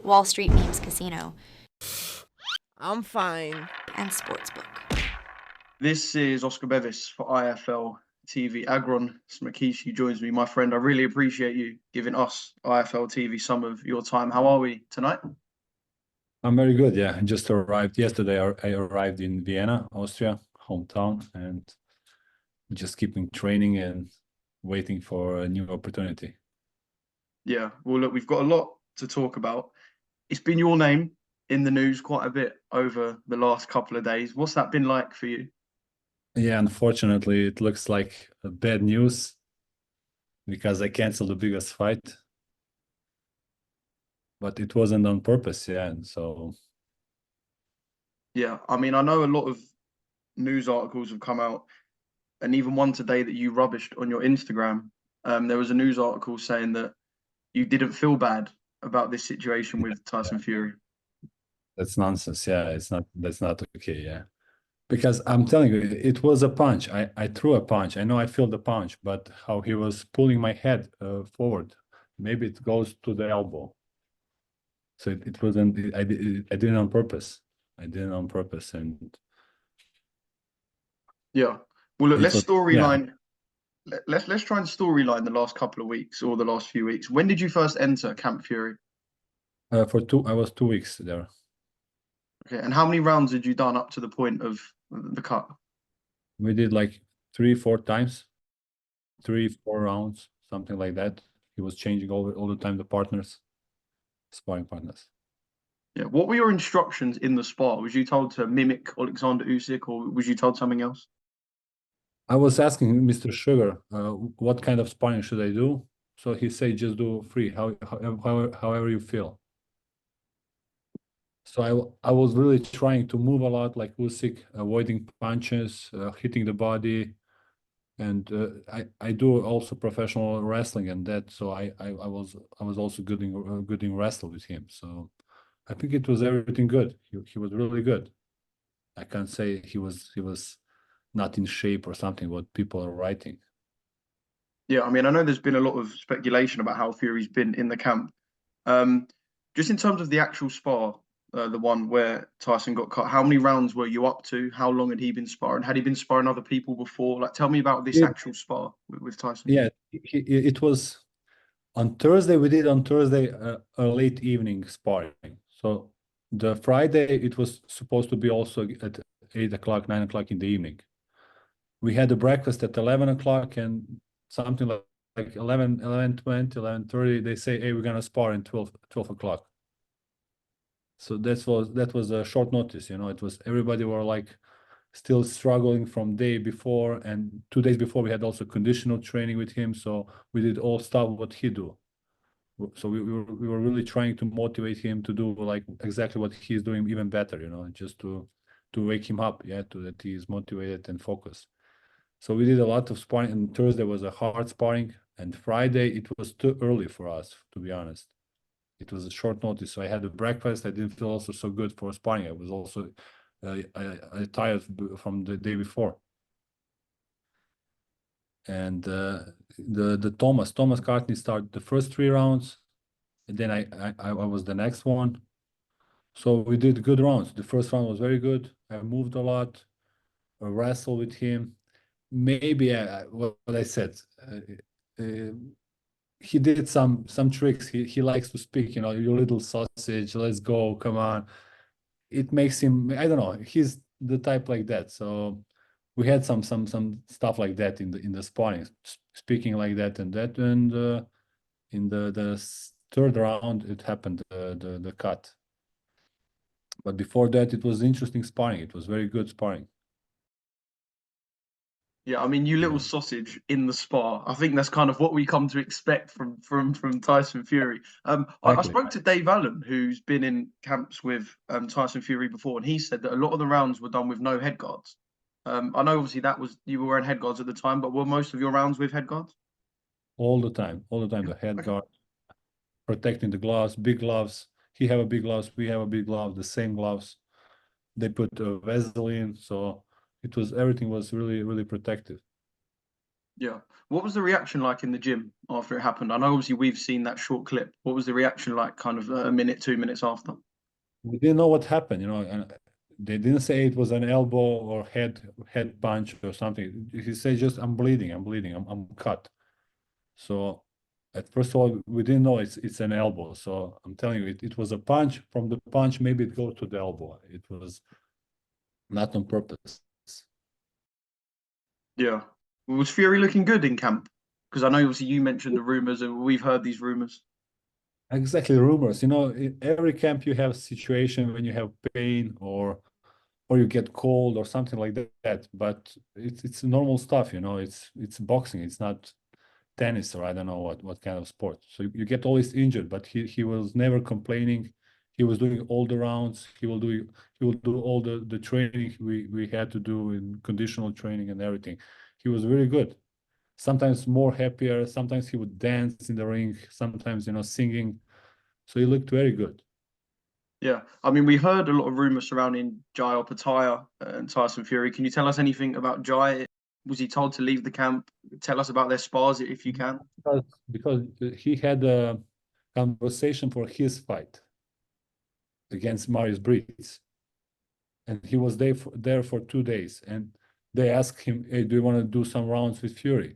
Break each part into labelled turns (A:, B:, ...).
A: Wall Street Memes Casino,
B: I'm fine.
A: and Sportsbook.
C: This is Oscar Bevis for IFL TV. Agron Smakici joins me, my friend. I really appreciate you giving us IFL TV some of your time. How are we tonight?
D: I'm very good. Yeah, I just arrived yesterday. I arrived in Vienna, Austria, hometown, and just keeping training and waiting for a new opportunity.
C: Yeah, well, look, we've got a lot to talk about. It's been your name in the news quite a bit over the last couple of days. What's that been like for you?
D: Yeah, unfortunately, it looks like bad news because I canceled the biggest fight, but it wasn't on purpose. Yeah, and so
C: Yeah, I mean, I know a lot of news articles have come out, and even one today that you rubbished on your Instagram. There was a news article saying that you didn't feel bad about this situation with Tyson Fury.
D: that's nonsense. Yeah, that's not okay. Yeah, because I'm telling you, it was a punch. I threw a punch. I know I feel the punch, but how he was pulling my head forward, maybe it goes to the elbow. So it wasn't. I did it on purpose. I did it on purpose, and
C: Yeah. Well, look,
D: it
C: let's
D: was,
C: storyline. Let's try and storyline the last couple of weeks or the last few weeks. When did you first enter Camp Fury?
D: I was 2 weeks there.
C: Okay, and how many rounds had you done up to the point of the cut?
D: We did like 3-4 times, 3-4 rounds, something like that. He was changing all the time the partners, sparring partners.
C: Yeah. What were your instructions in the spar? Was you told to mimic Alexander Usyk, or was you told something else?
D: I was asking Mr. Sugar, what kind of sparring should I do? So he said, just do free, however you feel. So I was really trying to move a lot like Usyk, avoiding punches, hitting the body, and I do also professional wrestling and that. So I was also good in wrestle with him. So I think it was everything good. He was really good. I can't say he was not in shape or something. What people are writing.
C: Yeah, I mean, I know there's been a lot of speculation about how Fury's been in the camp. Just in terms of the actual spar, the one where Tyson got cut, how many rounds were you up to? How long had he been sparring? Had he been sparring other people before? Like, tell me about this actual spar with Tyson.
D: Yeah, it was on Thursday. We did on Thursday a late evening sparring. So the Friday it was supposed to be also at 8 o'clock, 9 o'clock in the evening. We had a breakfast at 11 o'clock and something like 11:20, 11:30. They say, hey, we're gonna spar in 12 o'clock. So that was a short notice, it was everybody were like still struggling from day before, and 2 days before we had also conditional training with him. So we did all stuff what he do. So we were really trying to motivate him to do like exactly what he's doing, even better, just to wake him up, to that he is motivated and focused. So we did a lot of sparring, and Thursday was a hard sparring, and Friday it was too early for us, to be honest. It was a short notice, so I had a breakfast. I didn't feel also so good for sparring. I was also I tired from the day before. And the Thomas Cartney started the first 3 rounds, and then I was the next one. So we did good rounds. The first round was very good. I moved a lot, I wrestled with him. Maybe what I said. He did some tricks. He likes to speak, you little sausage, let's go, come on. It makes him, I don't know, he's the type like that. So we had some stuff like that in the sparring, speaking like that, and in the third round it happened, the cut. But before that it was interesting sparring. It was very good sparring.
C: Yeah, I mean, you little sausage in the spar. I think that's kind of what we come to expect from Tyson Fury. I spoke to Dave Allen, who's been in camps with Tyson Fury before, and he said that a lot of the rounds were done with no head guards. I know obviously you were wearing head guards at the time, but were most of your rounds with head guards?
D: All the time, the head guard, protecting the gloves, big gloves. He have a big gloves, we have a big glove, the same gloves. They put Vaseline, so everything was really, really protective.
C: Yeah. What was the reaction like in the gym after it happened? I know obviously we've seen that short clip. What was the reaction like kind of a minute, 2 minutes after?
D: We didn't know what happened, and they didn't say it was an elbow or head punch or something. He said just I'm bleeding, I'm cut. So at first of all, we didn't know it's an elbow. So I'm telling you, it was a punch. From the punch, maybe it goes to the elbow. It was not on purpose.
C: Yeah. Was Fury looking good in camp? Because I know obviously you mentioned the rumors and we've heard these rumors.
D: Exactly, rumors. In every camp you have a situation when you have pain or you get cold or something like that. But it's normal stuff. It's boxing. It's not tennis or I don't know what kind of sport. So you get always injured, but he was never complaining. He was doing all the rounds. He will do all the training we had to do in conditional training and everything. He was very good. Sometimes more happier. Sometimes he would dance in the ring. Sometimes singing. So he looked very good.
C: Yeah. I mean, we heard a lot of rumors surrounding Jai Opetaia and Tyson Fury. Can you tell us anything about Jai? Was he told to leave the camp? Tell us about their spars if you can.
D: Because he had a conversation for his fight against Marius Breeds, and he was there for 2 days, and they asked him, "Hey, do you want to do some rounds with Fury?"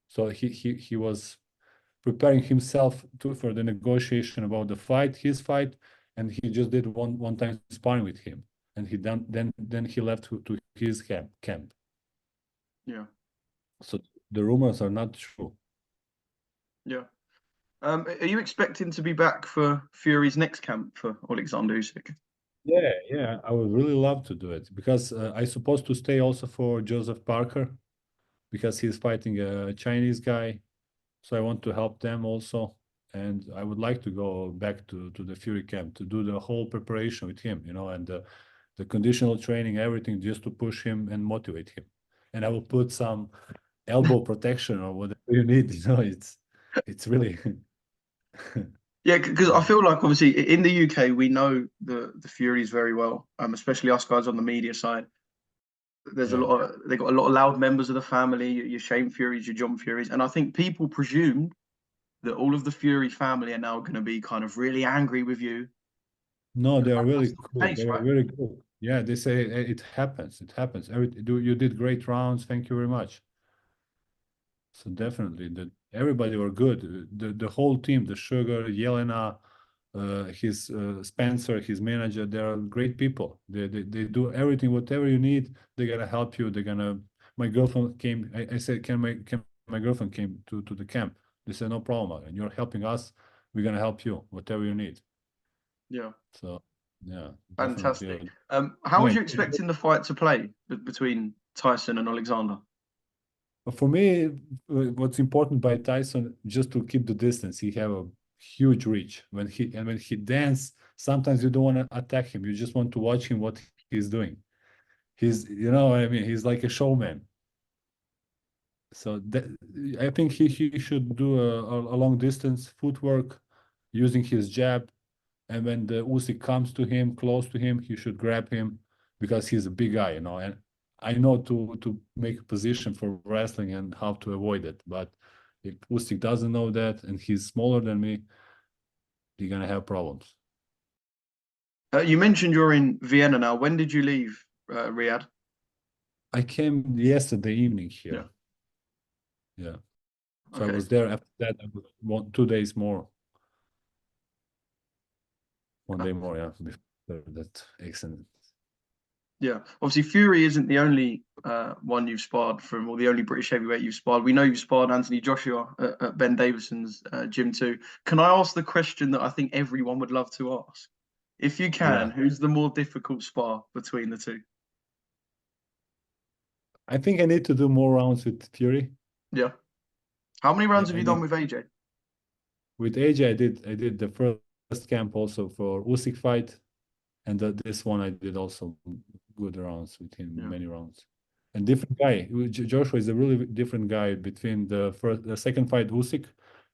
D: So he was preparing himself for the negotiation about his fight, and he just did one time sparring with him, and then he left to his camp.
C: Yeah.
D: So the rumors are not true.
C: Yeah. Are you expecting to be back for Fury's next camp for Alexander Usyk?
D: Yeah, I would really love to do it because I supposed to stay also for Joseph Parker because he's fighting a Chinese guy. So I want to help them also. And I would like to go back to the Fury camp to do the whole preparation with him, and the conditional training, everything just to push him and motivate him. And I will put some elbow protection or whatever you need, it's really
C: Yeah, because I feel like obviously in the UK we know the Furies very well, especially us guys on the media side. There's a
D: yeah.
C: lot of they got a lot of loud members of the family, your Shane Furies, your John Furies, and I think people presumed that all of the Fury family are now going to be kind of really angry with you.
D: No, they are
C: That's
D: really
C: not the
D: cool.
C: case,
D: They are
C: right?
D: very cool. Yeah, they say it happens. It happens. You did great rounds. Thank you very much. So definitely, everybody were good. The whole team, the Sugar, Yelena, his Spencer, his manager, they are great people. They do everything, whatever you need. They're gonna help you. They're gonna. My girlfriend came. I said, can my girlfriend came to the camp? They said, no problem. And you're helping us. We're gonna help you, whatever you need.
C: Yeah,
D: So yeah, definitely.
C: fantastic. How was
D: Yeah.
C: you expecting the fight to play between Tyson and Alexander?
D: But for me, what's important by Tyson just to keep the distance. He have a huge reach when he dance. Sometimes you don't want to attack him. You just want to watch him what he's doing. He's like a showman. So I think he should do a long distance footwork using his jab. And when the Usyk comes to him, close to him, he should grab him because he's a big guy, and I know to make a position for wrestling and how to avoid it. But if Usyk doesn't know that and he's smaller than me, he's gonna have problems.
C: You mentioned you're in Vienna now. When did you leave Riyadh?
D: I came yesterday evening
C: Yeah.
D: here. Yeah. So I
C: Okay.
D: was there after that. I was 2 days more. One day more, yeah, before that accident.
C: Yeah, obviously Fury isn't the only one you've sparred from, or the only British heavyweight you've sparred. We know you've sparred Anthony Joshua at Ben Davison's gym too. Can I ask the question that I think everyone would love to ask? If you can,
D: Yeah.
C: who's the more difficult spar between the two?
D: I think I need to do more rounds with Fury.
C: Yeah. How many
D: Yeah,
C: rounds have
D: I
C: you done
D: need
C: with AJ?
D: with AJ. I did the first camp also for Usyk fight, and this one I did also good rounds with him,
C: Yeah.
D: many rounds. And different guy. Joshua is a really different guy between the second fight Usyk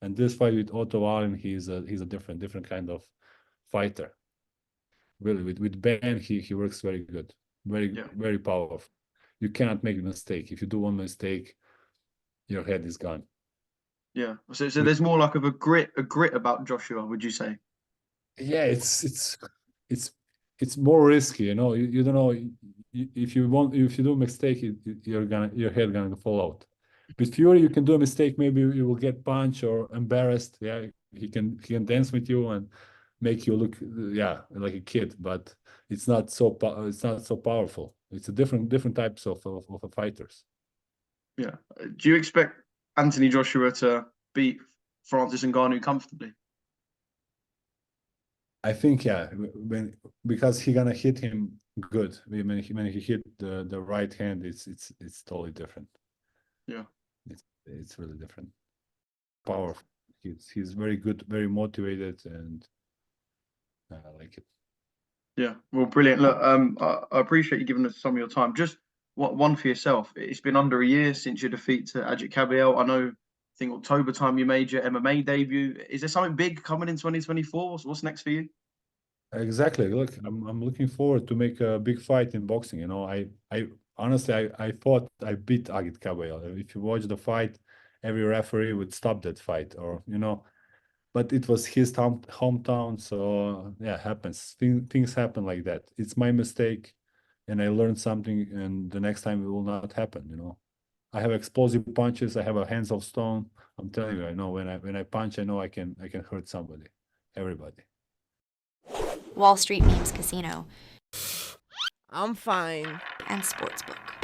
D: and this fight with Otto Allen. He's a different kind of fighter. Really, with Ben, he works very good, very
C: Yeah.
D: very powerful. You cannot make a mistake. If you do one mistake, your head is gone.
C: Yeah. So there's more like of a grit about Joshua, would you say?
D: Yeah, it's more risky, you know. You don't know if you do a mistake, your head gonna fall out. With Fury, you can do a mistake, maybe you will get punched or embarrassed. Yeah, he can dance with you and make you look like a kid, but it's not so powerful. It's a different types of fighters.
C: Yeah. Do you expect Anthony Joshua to beat Francis Ngannou comfortably?
D: I think because he gonna hit him good. When he hit the right hand, it's totally different.
C: Yeah.
D: It's really different. Powerful. He's very good, very motivated, and I like it.
C: Yeah. Well, brilliant. Look, I appreciate you giving us some of your time. Just one for yourself. It's been under a year since your defeat to Agit Kabayel. I know. I think October time you made your MMA debut. Is there something big coming in 2024? What's next for you?
D: Exactly. Look, I'm looking forward to make a big fight in boxing. You know, I honestly I thought I beat Agit Kabayel. If you watch the fight, every referee would stop that fight, or you know, but it was his hometown, so yeah, happens. Things happen like that. It's my mistake, and I learned something, and the next time it will not happen. You know, I have explosive punches. I have a hands of stone. I'm telling you, I know when I punch, I know I can hurt somebody, everybody.
A: Wall Street Memes Casino
B: I'm fine.
A: and Sportsbook.